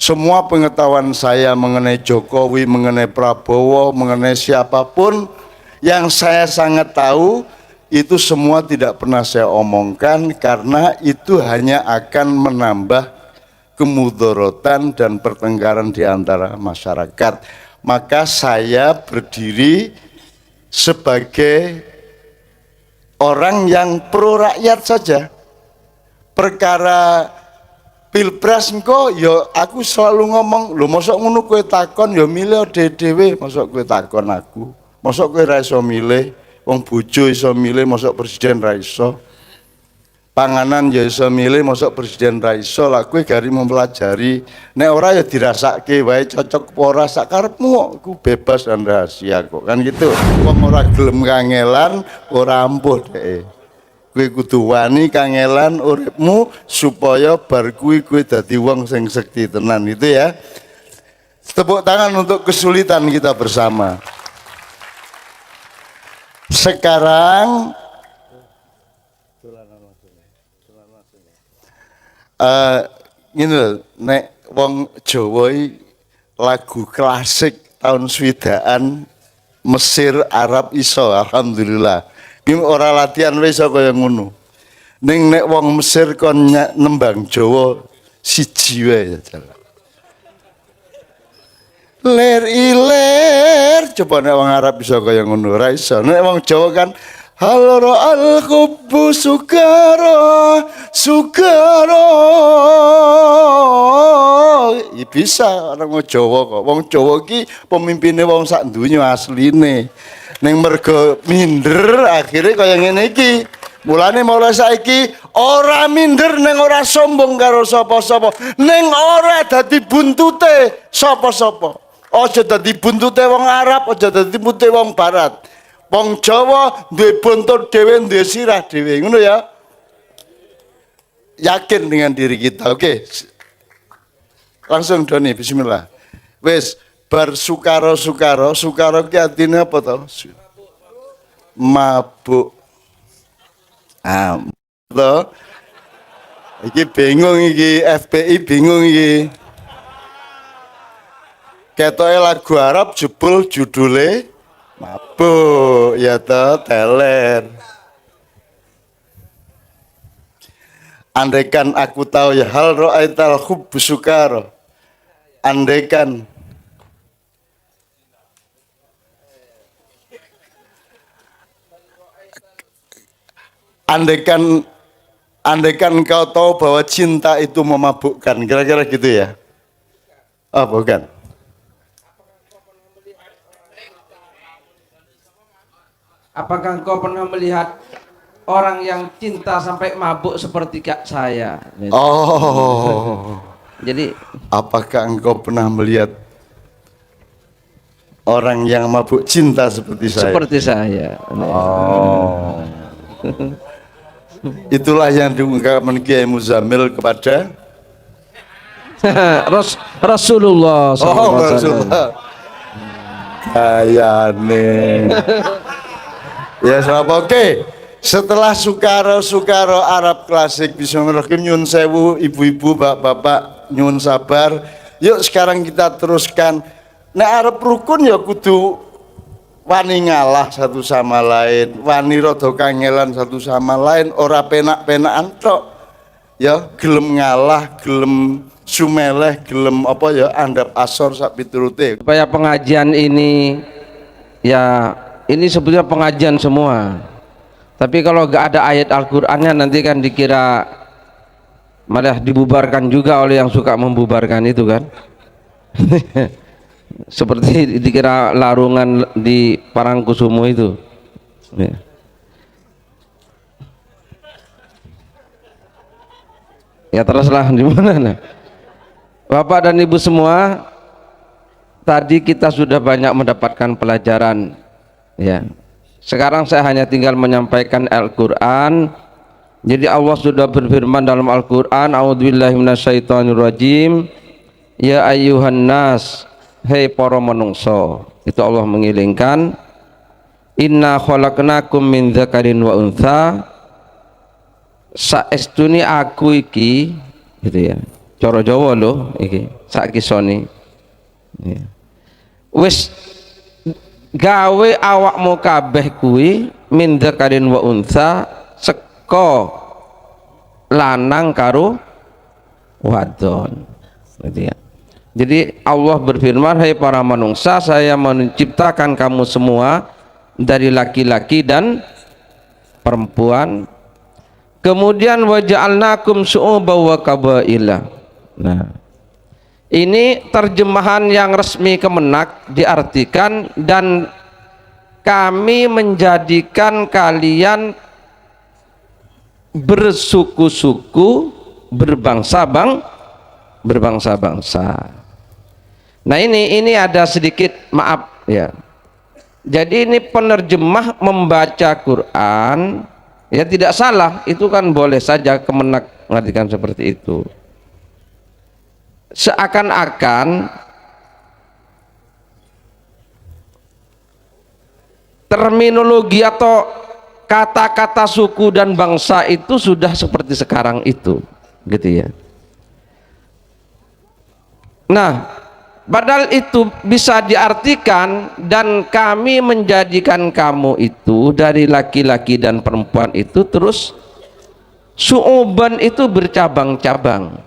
Semua pengetahuan saya mengenai Jokowi, mengenai Prabowo, mengenai siapapun yang saya sangat tahu, itu semua tidak pernah saya omongkan karena itu hanya akan menambah kemudorotan dan pertengkaran di antara masyarakat. Maka saya berdiri sebagai orang yang pro rakyat saja. Perkara Pilpres engko ya aku selalu ngomong, lho mosok ngono kowe takon ya milih dhewe, mosok kowe takon aku. Mosok kowe ra iso milih, wong bojo iso milih, mosok presiden ra iso. Panganan ya iso milih, mosok presiden ra iso. Lah kowe gari mempelajari, nek ora ya dirasake wae cocok apa ora sak karepmu, aku bebas dan rahasia kok. Kan gitu. Wong ora gelem kangelan, ora ampuh dhek. Kowe kudu wani kangelan uripmu supaya bar kuwi kowe dadi wong sing sekti tenan, itu ya. Tepuk tangan untuk kesulitan kita bersama. Sekarang ngene lho, nek wong Jawa lagu klasik tahun swidaan Mesir Arab iso, alhamdulillah. Iki ora latihan wis kaya ngono. Ning nek wong Mesir kon nembang Jawa siji wae. Ler iler, coba nek wong Arab bisa kaya ngono, ora iso. Nek wong Jawa kan halro al hubbu sukara sukara. Ya bisa orang wong Jawa kok. Wong Jawa ki pemimpine wong sak donya asline. Ning mergo minder akhirnya kaya ngene iki. Mulane mulai saiki ora minder ning ora sombong karo sapa-sapa. Ning ora dadi buntute sapa-sapa. Aja dadi buntute wong Arab, aja dadi buntute wong Barat. Wong Jawa duwe buntut dhewe, duwe sirah dhewe. Ngono ya. Yakin dengan diri kita. Oke. Langsung Doni, bismillah. Wis bar sukaro ki artine apa to? Mabuk. To. Iki bingung iki, FPI bingung iki. Ketoke lagu Arab jebul judule mabuk, ya to, teler. Andaikan aku tahu ya hal ra'aital hubbu sukaro. Andaikan kau tahu bahwa cinta itu memabukkan, kira-kira gitu ya? Oh bukan. Apakah engkau pernah melihat orang yang cinta sampai mabuk seperti saya? Oh. Jadi, apakah engkau pernah melihat orang yang mabuk cinta seperti saya? Seperti saya. Oh. Itulah yang diungkapkan Kiai Muzammil kepada Rasulullah. Oh, Rasulullah. Kayane. Ya, sahabat. Oke. Setelah sukaro Arab klasik, bismillahirrahmanirrahim, nyun sewu ibu-ibu, bapak-bapak, nyun sabar. Yuk sekarang kita teruskan. Nek arep rukun ya kudu wani ngalah satu sama lain, wani rada kangelan satu sama lain, ora penak-penakan tok. Ya, gelem ngalah, gelem sumeleh, gelem apa ya andap asor sak piturute. Supaya pengajian ini ya ini sebetulnya pengajian semua. Tapi kalau gak ada ayat Al-Qur'annya nanti kan dikira malah dibubarkan juga oleh yang suka membubarkan itu kan. Seperti dikira larungan di Parangkusumo itu. Ya teruslah di mana. Bapak dan Ibu semua, tadi kita sudah banyak mendapatkan pelajaran. Ya. Sekarang saya hanya tinggal menyampaikan Al-Qur'an. Jadi Allah sudah berfirman dalam Al-Qur'an, a'udzubillahi minasyaitonirrajim. Ya ayyuhan nas, hei para manungsa. Itu Allah mengilingkan, inna khalaqnakum min dzakarin wa untha. Saestuni aku iki gitu ya. Cara Jawa lho iki. sak kisoni. Ya. Wis gawe awakmu kabeh kuwi min dzakarin wa untha seko lanang karo wadon. Gitu ya. Jadi Allah berfirman, hai para manungsa, saya menciptakan kamu semua dari laki-laki dan perempuan. Kemudian waja'alnakum syu'uban wa qabaila. Nah, ini terjemahan yang resmi Kemenak, diartikan dan kami menjadikan kalian bersuku-suku, berbangsa-bangsa. Nah, ini ada sedikit maaf ya. Jadi ini penerjemah membaca Quran ya tidak salah, itu kan boleh saja Kemenak mengartikan seperti itu. Seakan-akan terminologi atau kata-kata suku dan bangsa itu sudah seperti sekarang itu, gitu ya. Nah, padahal itu bisa diartikan dan kami menjadikan kamu itu dari laki-laki dan perempuan itu terus syu'uban itu bercabang-cabang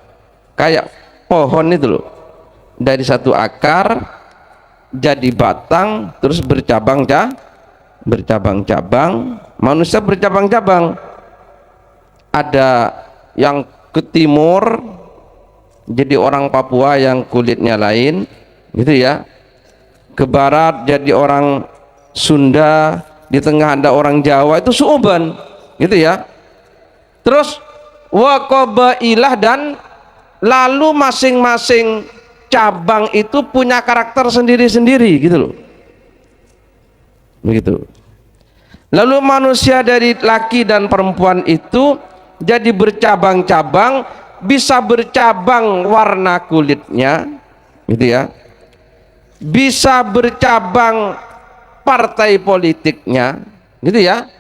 kayak pohon itu loh, dari satu akar jadi batang terus bercabang-cabang. Manusia bercabang-cabang, ada yang ke timur jadi orang Papua yang kulitnya lain gitu ya, ke barat jadi orang Sunda, di tengah ada orang Jawa, itu su'uban gitu ya. Terus wa qabailah, dan lalu masing-masing cabang itu punya karakter sendiri-sendiri gitu loh, begitu. Lalu manusia dari laki dan perempuan itu jadi bercabang-cabang, bisa bercabang warna kulitnya gitu ya, bisa bercabang partai politiknya gitu ya,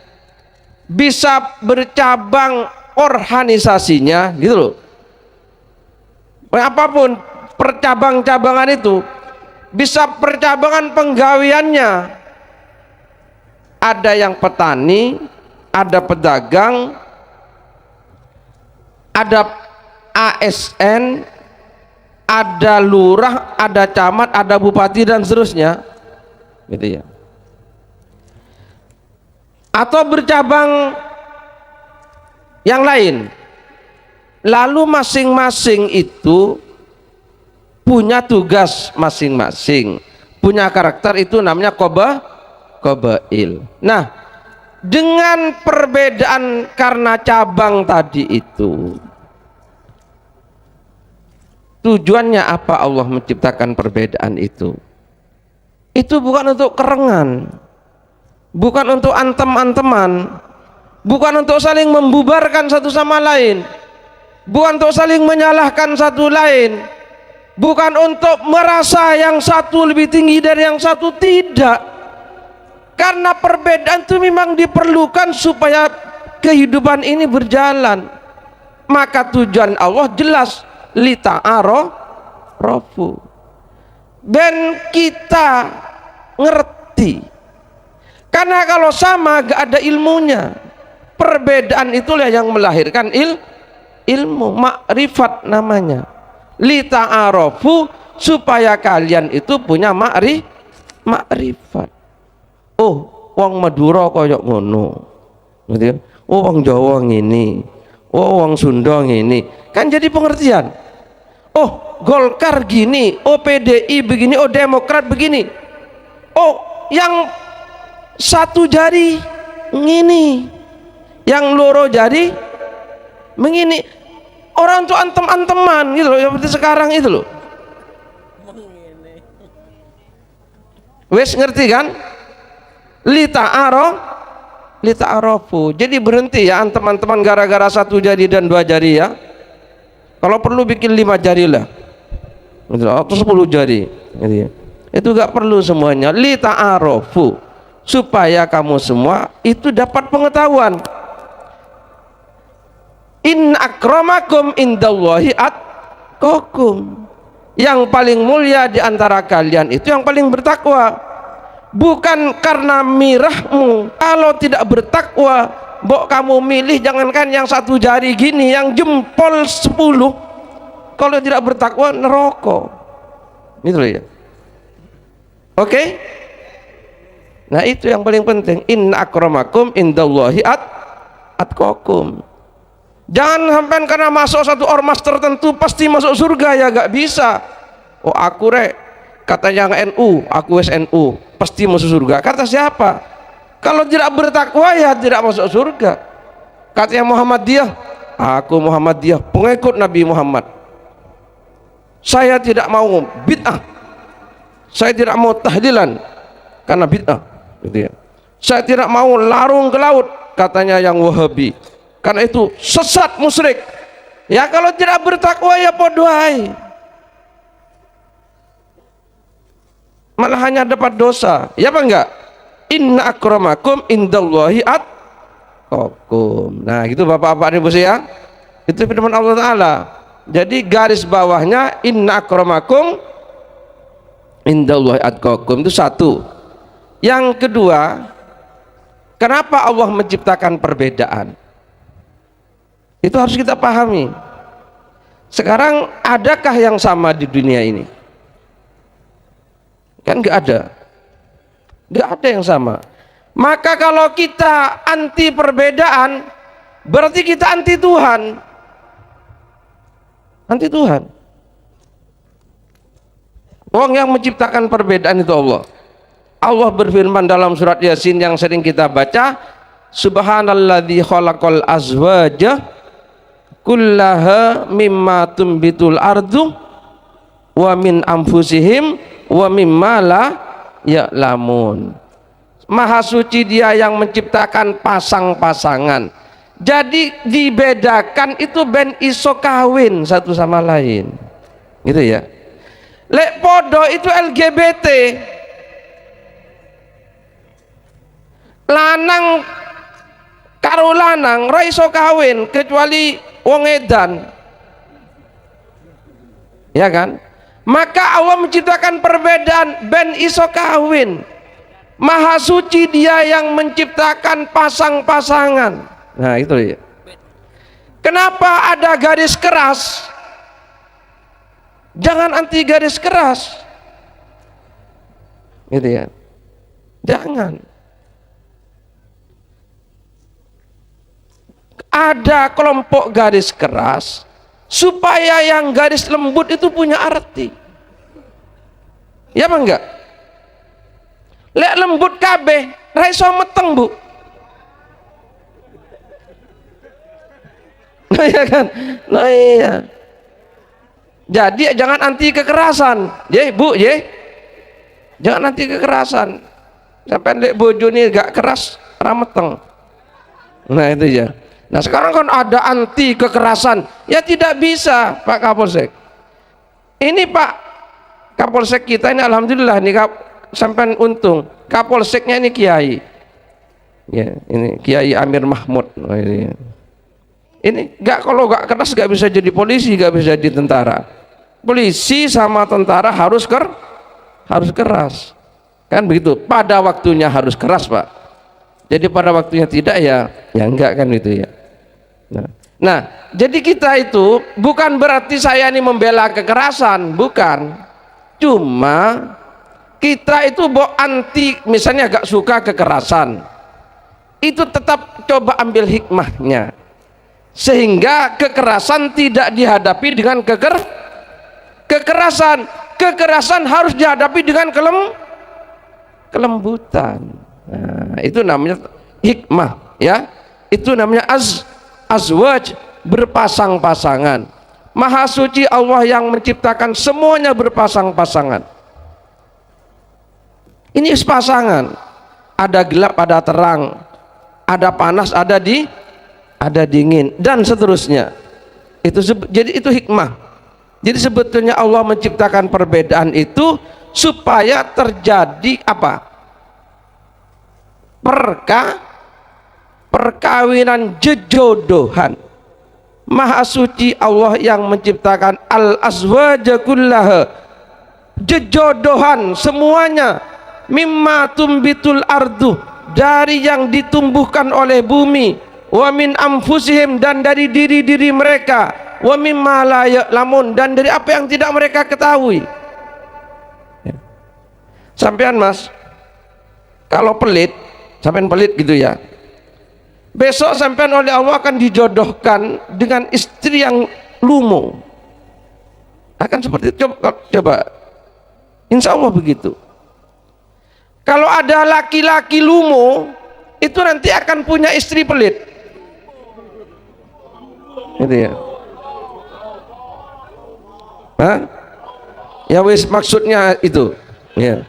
bisa bercabang organisasinya gitu loh. Apapun percabang-cabangan itu, bisa percabangan penggaweannya, ada yang petani, ada pedagang, ada ASN, ada lurah, ada camat, ada bupati dan seterusnya gitu ya. Atau bercabang yang lain. Lalu masing-masing itu punya tugas masing-masing, punya karakter, itu namanya qabail. Nah, dengan perbedaan karena cabang tadi itu, tujuannya apa Allah menciptakan perbedaan itu? Itu bukan untuk kerengan, bukan untuk antem-anteman, bukan untuk saling membubarkan satu sama lain, bukan untuk saling menyalahkan satu lain, bukan untuk merasa yang satu lebih tinggi dari yang satu, tidak. Karena perbedaan itu memang diperlukan supaya kehidupan ini berjalan. Maka tujuan Allah jelas, lita'arofu, ben kita ngerti. Karena kalau sama gak ada ilmunya. Perbedaan itulah yang melahirkan ilmu, makrifat namanya. Lita'arofu, supaya kalian itu punya makrifat. Oh, wong Madura koyok ngono gitu ya. Oh, wong Jawa ngini, oh wong Sunda ngini, kan jadi pengertian. Oh, Golkar gini, oh PDI begini, oh Demokrat begini, oh yang satu jari ngini, yang loro jari mengini. Orang tuh antem-anteman gitu loh, seperti sekarang itu loh. Wes ngerti kan? Lita'arofu. Jadi berhenti ya teman-teman gara-gara satu jari dan dua jari ya. Kalau perlu bikin 5 jari lah, atau 10 jari gitu ya. Itu gak perlu semuanya. Lita'arofu, supaya kamu semua itu dapat pengetahuan. In akramakum indallahi atqakum. yang paling mulia di antara kalian itu yang paling bertakwa, bukan karena mirahmu. Kalau tidak bertakwa, mbok kamu milih jangankan yang satu jari gini, yang jempol 10, kalau tidak bertakwa neraka. Gitu loh ya. Oke? Nah itu yang paling penting. Inna akramakum indallahi atqakum. Jangan sampai karena masuk satu ormas tertentu pasti masuk surga, ya gak bisa. Oh aku katanya yang NU, aku NU pasti masuk surga. Kata siapa? Kalau tidak bertakwa ya tidak masuk surga. Katanya Muhammadiyah, aku Muhammadiyah, pengikut Nabi Muhammad. Saya tidak mau bid'ah, saya tidak mau tahlilan karena bid'ah, gitu ya. Saya tidak mau larung ke laut, katanya yang Wahabi, karena itu sesat musyrik. Ya kalau tidak bertakwa ya podohai, malah hanya dapat dosa, ya apa enggak? Inna akramakum indallahi atqakum. Nah gitu bapak-bapak ibu ya, itu firman Allah Ta'ala. Jadi garis bawahnya inna akramakum indallahi atqakum, itu satu. Yang kedua, kenapa Allah menciptakan perbedaan? Itu harus kita pahami. Sekarang adakah yang sama di dunia ini? Kan nggak ada, nggak ada yang sama. Maka kalau kita anti perbedaan, berarti kita anti Tuhan. Anti Tuhan. Wong yang menciptakan perbedaan itu Allah. Allah berfirman dalam surat Yasin yang sering kita baca, Subhanalladzi khalaqal azwaja kullaha mimma tumbitul ardu wa min anfusihim wa mimma la ya'lamun. Maha suci Dia yang menciptakan pasang-pasangan. Jadi dibedakan itu ben iso kawin satu sama lain. Gitu ya. Lek podo itu LGBT. Lanang karo lanang ra iso kawin kecuali wong edan. Ya kan? Maka Allah menciptakan perbedaan ben iso kawin. Maha suci Dia yang menciptakan pasang-pasangan. Nah itu ya. Kenapa ada garis keras? Jangan anti garis keras. Gitu ya. Jangan. Ada kelompok garis keras supaya yang garis lembut itu punya arti. Ya apa enggak? Lek lembut kabeh ra iso meteng, Bu. Nah, ya kan? Nah, iya. Jadi jangan anti kekerasan, ye Bu, ye. Jangan anti kekerasan. Sampai lek bojo ini gak keras, ra meteng. Nah itu ya. Nah sekarang kan ada anti kekerasan, ya tidak bisa Pak Kapolsek. Ini Pak Kapolsek kita ini alhamdulillah nih sampai untung. Kapolseknya ini Kiai. Ya, ini Kiai Amir Mahmud. Oh, ini nggak, kalau nggak keras nggak bisa jadi polisi, nggak bisa jadi tentara. Polisi sama tentara harus keras, kan begitu. Pada waktunya harus keras Pak. Jadi pada waktunya tidak ya enggak kan itu ya. Nah, jadi kita itu bukan berarti saya ini membela kekerasan, bukan. Cuma kita itu anti, misalnya gak suka kekerasan, itu tetap coba ambil hikmahnya, sehingga kekerasan tidak dihadapi dengan kekerasan. Kekerasan harus dihadapi dengan kelembutan. Nah, itu namanya hikmah ya. Itu namanya azwaj, berpasang-pasangan. Maha suci Allah yang menciptakan semuanya berpasang-pasangan. Ini sepasangan. Ada gelap, ada terang, ada panas, ada dingin dan seterusnya. Jadi itu hikmah. Jadi sebetulnya Allah menciptakan perbedaan itu supaya terjadi apa? Perkawinan jejodohan. Maha suci Allah yang menciptakan al-azwaja kullaha, jejodohan semuanya, mimma tumbitul ardu, dari yang ditumbuhkan oleh bumi, wa min anfusihim, dan dari diri-diri mereka, wa mimma la ya'lamun, dan dari apa yang tidak mereka ketahui. Sampean Mas, kalau pelit, sampean pelit gitu ya, besok sampean oleh Allah akan dijodohkan dengan istri yang lumo, akan seperti itu. Coba insya Allah begitu. Kalau ada laki-laki lumo, itu nanti akan punya istri pelit, gitu ya. Hah? Ya wis, maksudnya itu ya,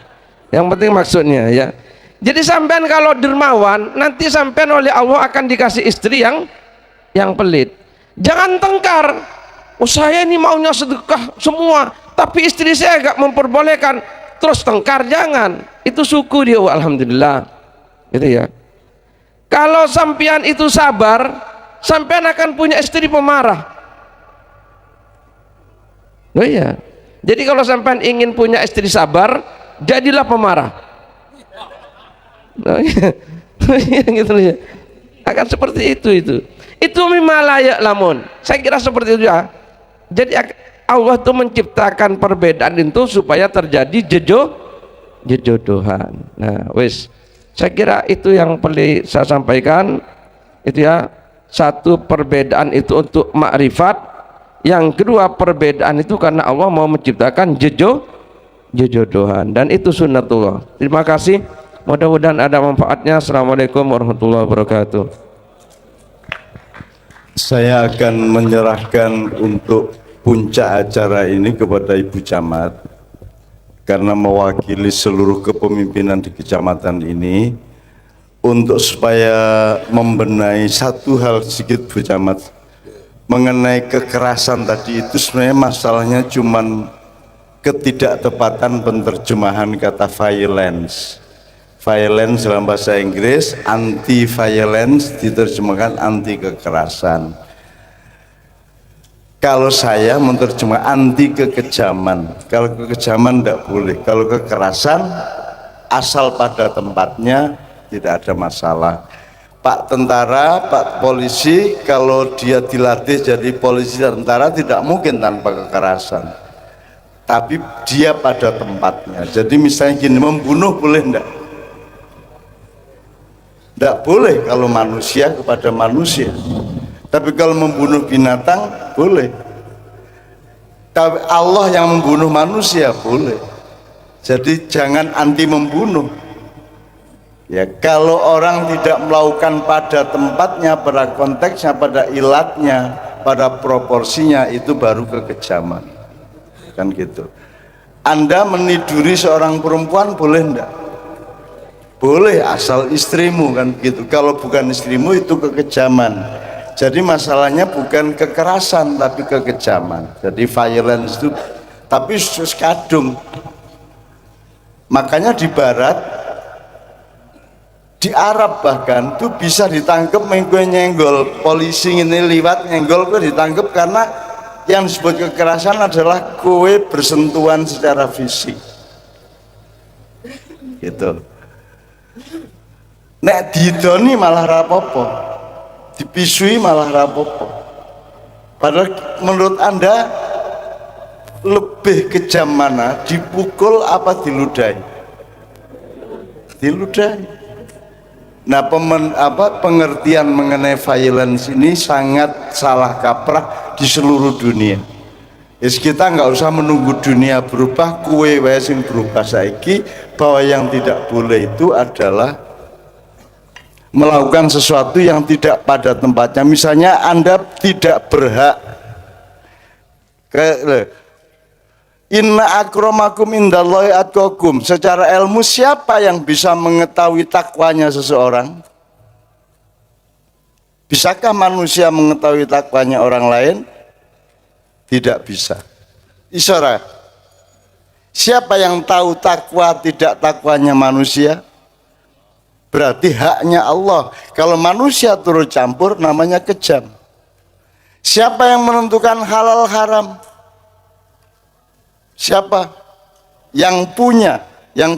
yang penting maksudnya ya. Jadi sampean kalau dermawan, nanti sampean oleh Allah akan dikasih istri yang pelit. Jangan tengkar, oh saya ini maunya sedekah semua, tapi istri saya gak memperbolehkan, terus tengkar. Jangan, itu suku dia, oh, alhamdulillah, gitu ya. Kalau sampean itu sabar, sampean akan punya istri pemarah. Oh iya, jadi kalau sampean ingin punya istri sabar, jadilah pemarah. Nah, gitu ya. Akan seperti itu mimma la ya'lamun. Saya kira seperti itu ya. Jadi Allah itu menciptakan perbedaan itu supaya terjadi jejodohan. Nah wis, saya kira itu yang perlu saya sampaikan, itu ya. Satu, perbedaan itu untuk makrifat. Yang kedua, perbedaan itu karena Allah mau menciptakan jejodohan, dan itu sunnatullah. Terima kasih, mudah-mudahan ada manfaatnya. Assalamualaikum warahmatullahi wabarakatuh. Saya akan menyerahkan untuk puncak acara ini kepada Ibu Camat, karena mewakili seluruh kepemimpinan di kecamatan ini, untuk supaya membenahi satu hal sedikit Bu Camat. Mengenai kekerasan tadi itu sebenarnya masalahnya cuman ketidaktepatan penerjemahan kata violence. Violence dalam bahasa Inggris, anti-violence diterjemahkan anti kekerasan. Kalau saya menerjemah anti kekejaman. Kalau kekejaman tidak boleh. Kalau kekerasan asal pada tempatnya tidak ada masalah. Pak tentara, Pak polisi, kalau dia dilatih jadi polisi tentara tidak mungkin tanpa kekerasan. Tapi dia pada tempatnya. Jadi misalnya gini, membunuh boleh enggak? Tidak boleh kalau manusia kepada manusia. Tapi kalau membunuh binatang boleh. Tapi Allah yang membunuh manusia boleh. Jadi jangan anti membunuh. Ya, kalau orang tidak melakukan pada tempatnya, pada konteksnya, pada ilatnya, pada proporsinya, itu baru kekejaman. Kan gitu. Anda meniduri seorang perempuan boleh enggak? Boleh, asal istrimu, kan gitu. Kalau bukan istrimu itu kekejaman. Jadi masalahnya bukan kekerasan tapi kekejaman. Jadi violence itu, tapi kadung. Makanya di barat, di Arab bahkan tuh bisa ditangkap nyenggol, polisi ini liwat nyenggol kue ditangkap, karena yang disebut kekerasan adalah kue bersentuhan secara fisik gitu. Nek didoni malah rapopo, dipisui malah rapopo. Padahal menurut Anda lebih kejam mana, dipukul apa diludahi? Diludahi. Nah, pengertian mengenai violence ini sangat salah kaprah di seluruh dunia. Kita nggak usah menunggu dunia berubah, kue wae sing berubah saiki, bahwa yang tidak boleh itu adalah melakukan sesuatu yang tidak pada tempatnya. Misalnya Anda tidak berhak inna akramakum indallahi atqakum. Secara ilmu siapa yang bisa mengetahui takwanya seseorang? Bisakah manusia mengetahui takwanya orang lain? Tidak bisa. Isyarat. Siapa yang tahu takwa tidak takwanya manusia? Berarti haknya Allah. Kalau manusia turut campur namanya kejam. Siapa yang menentukan halal haram? Siapa? Yang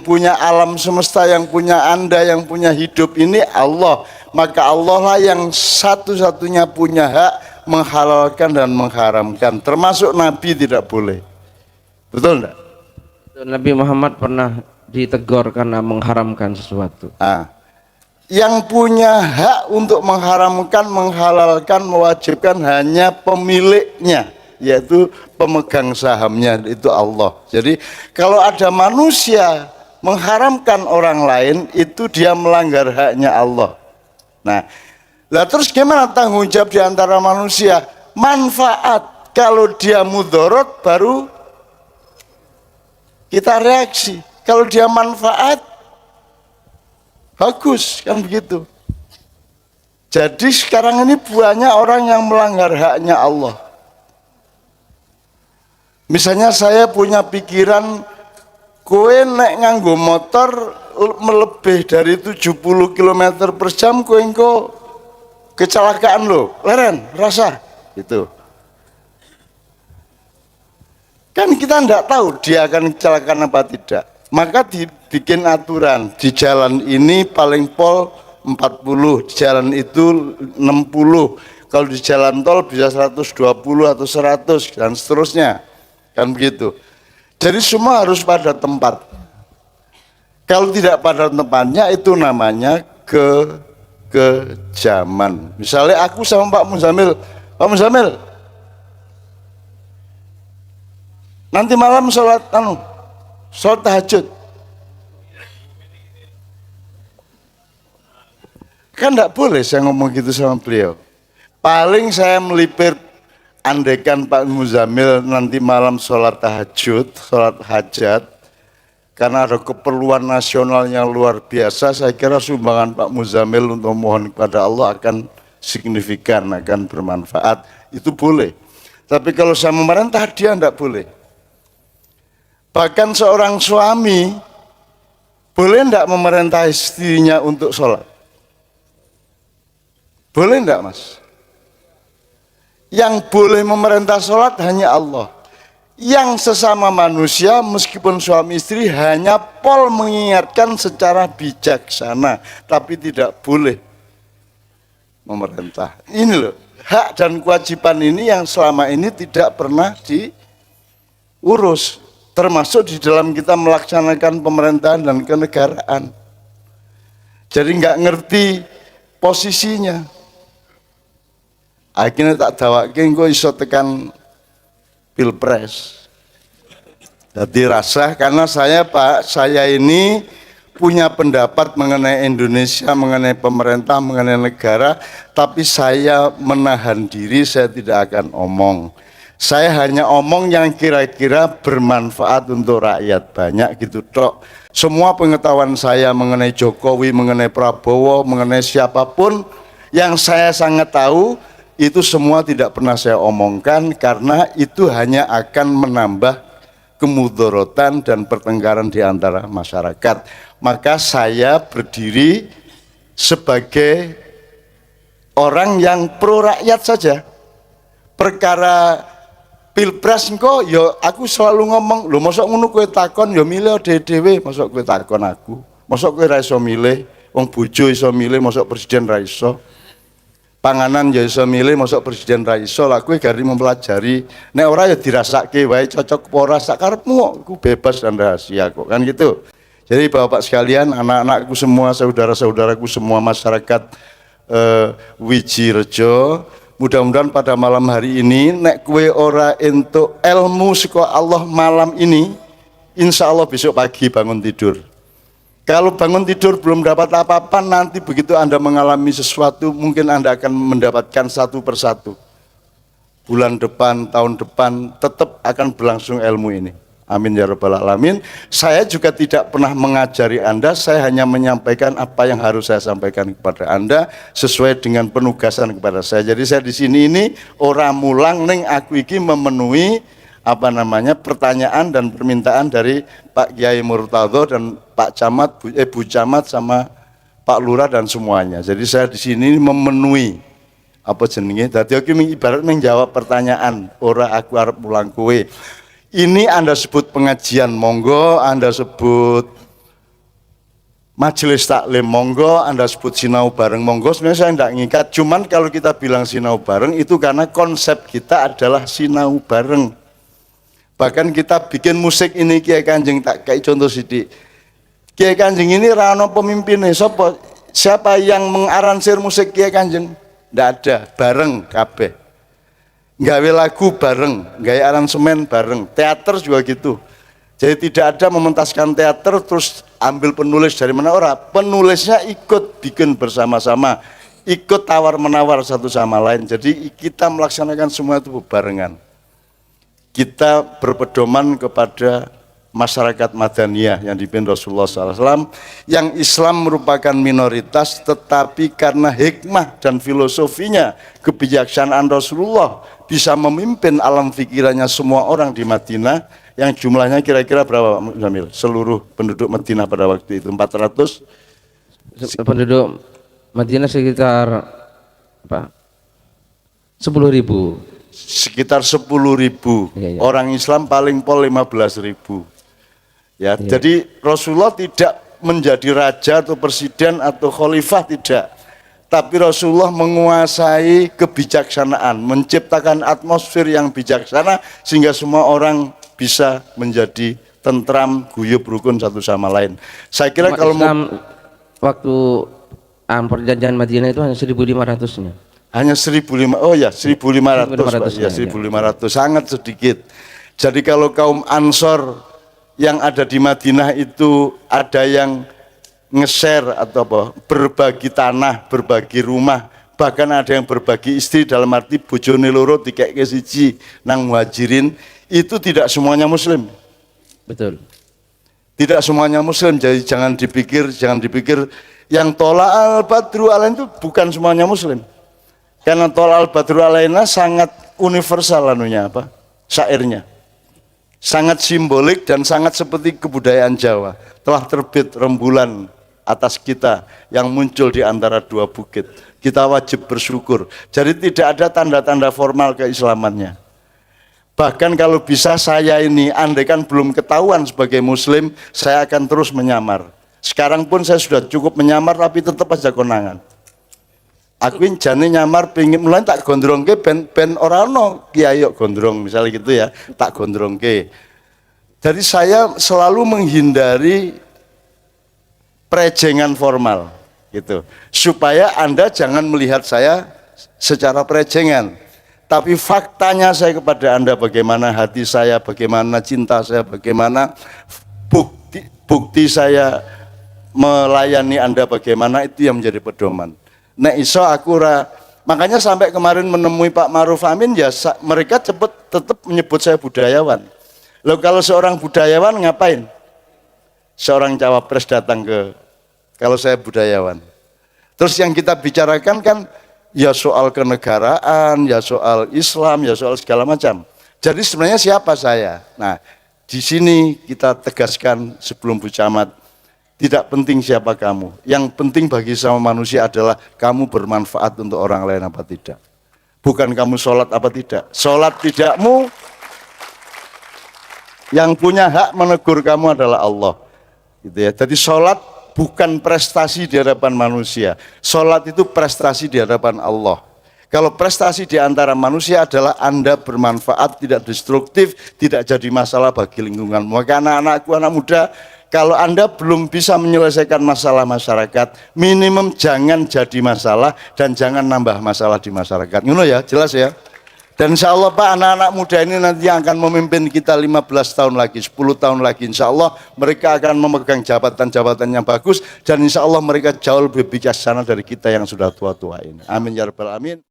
punya alam semesta, yang punya Anda, yang punya hidup ini Allah. Maka Allah lah yang satu-satunya punya hak menghalalkan dan mengharamkan. Termasuk Nabi tidak boleh. Betul enggak? Nabi Muhammad pernah ditegur karena mengharamkan sesuatu. Yang punya hak untuk mengharamkan, menghalalkan, mewajibkan hanya pemiliknya, yaitu pemegang sahamnya, itu Allah. Jadi kalau ada manusia mengharamkan orang lain, itu dia melanggar haknya Allah. Nah, lah terus gimana tanggung jawab di antara manusia? Manfaat, kalau dia mudorot baru kita reaksi. Kalau dia manfaat, bagus, kan begitu. Jadi sekarang ini banyak orang yang melanggar haknya Allah. Misalnya saya punya pikiran, kowe nek nganggo motor melebih dari 70 km per jam, kowe engko kecelakaan lo, leren, rasa, gitu. Kan kita tidak tahu dia akan kecelakaan apa tidak. Maka dibikin aturan, di jalan ini paling pol 40, di jalan itu 60, kalau di jalan tol bisa 120 atau 100 dan seterusnya, kan begitu. Jadi semua harus pada tempat. Kalau tidak pada tempatnya itu namanya kekejaman. Misalnya aku sama Pak Muzamil, Pak Muzamil, nanti malam sholat tahajud. Kan tidak boleh saya ngomong gitu sama beliau. Paling saya melipir, andaikan Pak Muzamil nanti malam sholat tahajud, sholat hajat, karena ada keperluan nasional yang luar biasa, saya kira sumbangan Pak Muzamil untuk mohon kepada Allah akan signifikan, akan bermanfaat. Itu boleh. Tapi kalau saya memerintah, dia tidak boleh. Bahkan seorang suami boleh tidak memerintah istrinya untuk sholat? Boleh tidak, Mas? Yang boleh memerintah sholat hanya Allah. Yang sesama manusia meskipun suami istri hanya pol mengingatkan secara bijaksana, tapi tidak boleh memerintah. Ini loh, hak dan kewajiban ini yang selama ini tidak pernah diurus, termasuk di dalam kita melaksanakan pemerintahan dan kenegaraan. Jadi nggak ngerti posisinya. Akhirnya tak dawake engko iso tekan Pilpres. Jadi rasa karena saya Pak, saya ini punya pendapat mengenai Indonesia, mengenai pemerintah, mengenai negara, tapi saya menahan diri, saya tidak akan omong. Saya hanya omong yang kira-kira bermanfaat untuk rakyat banyak gitu tok. Semua pengetahuan saya mengenai Jokowi, mengenai Prabowo, mengenai siapapun yang saya sangat tahu, itu semua tidak pernah saya omongkan karena itu hanya akan menambah kemudorotan dan pertengkaran di antara masyarakat. Maka saya berdiri sebagai orang yang pro rakyat saja. Perkara Pilpres engko ya aku selalu ngomong, lho mosok ngono kowe takon ya milih dhewe, mosok kowe takon aku. Mosok kowe ra iso milih, wong bojo iso milih, mosok presiden ra iso. Panganan ya iso milih, mosok presiden ra iso. Lah kowe gari mempelajari, nek ora ya dirasake wae cocok apa ora sak karepmu kok, ku bebas dan rahasia kok, kan gitu. Jadi Bapak sekalian, anak-anakku semua, saudara-saudaraku semua, masyarakat Wijirejo, mudah-mudahan pada malam hari ini nek kowe ora entuk ilmu saka Allah malam ini, insya Allah besok pagi bangun tidur. Kalau bangun tidur belum dapat apa-apa, nanti begitu Anda mengalami sesuatu, mungkin Anda akan mendapatkan satu persatu. Bulan depan, tahun depan, tetap akan berlangsung ilmu ini. Amin ya rabbal alamin. Saya juga tidak pernah mengajari Anda, saya hanya menyampaikan apa yang harus saya sampaikan kepada Anda sesuai dengan penugasan kepada saya. Jadi saya di sini ini ora mulang ning aku iki memenuhi pertanyaan dan permintaan dari Pak Kiai Murtadho dan Pak Camat, Bu Camat sama Pak Lurah dan semuanya. Jadi saya di sini memenuhi apa jenenge. Dadi aku ibarat menjawab pertanyaan, ora aku arep mulang kowe. Ini Anda sebut pengajian, monggo. Anda sebut majelis taklim, monggo. Anda sebut sinau bareng, monggo. Sebenarnya saya tidak ngikat. Cuman kalau kita bilang sinau bareng itu karena konsep kita adalah sinau bareng. Bahkan kita bikin musik ini Kiai Kanjeng, tak kayak contoh sidik. Kiai Kanjeng ini rano pemimpinnya, siapa yang mengaransir musik Kiai Kanjeng? Tidak ada, bareng kabeh. Gawe lagu bareng, gawe aransemen bareng. Teater juga gitu. Jadi tidak ada mementaskan teater terus ambil penulis dari mana orang. Penulisnya ikut bikin bersama-sama, ikut tawar-menawar satu sama lain. Jadi kita melaksanakan semua itu barengan. Kita berpedoman kepada masyarakat Madaniyah yang dipimpin Rasulullah SAW, yang Islam merupakan minoritas, tetapi karena hikmah dan filosofinya, kebijaksanaan Rasulullah bisa memimpin alam pikirannya semua orang di Madinah, yang jumlahnya kira-kira berapa Pak Jamil? Seluruh penduduk Madinah pada waktu itu 400? Penduduk Madinah sekitar apa? 10.000. Sekitar 10.000. Iya. Orang Islam paling pol 15.000. Ya, iya. Jadi Rasulullah tidak menjadi raja atau presiden atau khalifah, tidak. Tapi Rasulullah menguasai kebijaksanaan, menciptakan atmosfer yang bijaksana sehingga semua orang bisa menjadi tentram, guyub, rukun satu sama lain. Saya kira kalau Islam waktu perjanjian Madinah itu hanya 1.500-nya. Hanya 1.500, oh ya 1.500, Pak. Ya 1.500, sangat sedikit. Jadi kalau kaum Ansor yang ada di Madinah itu ada yang nge-share atau apa, berbagi tanah, berbagi rumah, bahkan ada yang berbagi istri dalam arti bojone loro dikeke siji nang muhajirin, itu tidak semuanya muslim. Betul. Tidak semuanya muslim, jadi jangan dipikir yang tolak al-badru alain itu bukan semuanya muslim. Karena tolak al-badru alaina sangat universal anunya apa? Syairnya. Sangat simbolik dan sangat seperti kebudayaan Jawa. Telah terbit rembulan atas kita yang muncul di antara dua bukit. Kita wajib bersyukur. Jadi tidak ada tanda-tanda formal keislamannya. Bahkan kalau bisa saya ini, andaikan belum ketahuan sebagai muslim, saya akan terus menyamar. Sekarang pun saya sudah cukup menyamar tapi tetap aja konangan. Aku jane nyamar pingin mulai tak gondrongke ben ora ono kiai gondrong misalnya gitu ya, tak gondrongke. Jadi saya selalu menghindari prejengan formal gitu. Supaya Anda jangan melihat saya secara prejengan. Tapi faktanya saya kepada Anda bagaimana hati saya, bagaimana cinta saya, bagaimana bukti saya melayani Anda bagaimana, itu yang menjadi pedoman. Nek iso aku makanya sampai kemarin menemui Pak Maruf Amin ya mereka tetap menyebut saya budayawan. Loh kalau seorang budayawan ngapain? Seorang cawapres datang kalau saya budayawan. Terus yang kita bicarakan kan ya soal kenegaraan, ya soal Islam, ya soal segala macam. Jadi sebenarnya siapa saya? Nah, di sini kita tegaskan sebelum Bu Camat, tidak penting siapa kamu. Yang penting bagi sama manusia adalah kamu bermanfaat untuk orang lain apa tidak. Bukan kamu sholat apa tidak. Sholat tidakmu, yang punya hak menegur kamu adalah Allah. Gitu ya. Jadi sholat bukan prestasi di hadapan manusia. Sholat itu prestasi di hadapan Allah. Kalau prestasi di antara manusia adalah Anda bermanfaat, tidak destruktif, tidak jadi masalah bagi lingkungan. Maka anak-anakku, anak muda, kalau Anda belum bisa menyelesaikan masalah masyarakat, minimum jangan jadi masalah dan jangan nambah masalah di masyarakat. Ngono ya, jelas ya. Dan insya Allah Pak, anak-anak muda ini nanti akan memimpin kita 15 tahun lagi, 10 tahun lagi. Insya Allah mereka akan memegang jabatan-jabatan yang bagus dan insya Allah mereka jauh lebih bijaksana dari kita yang sudah tua-tua ini. Amin ya rabbal alamin.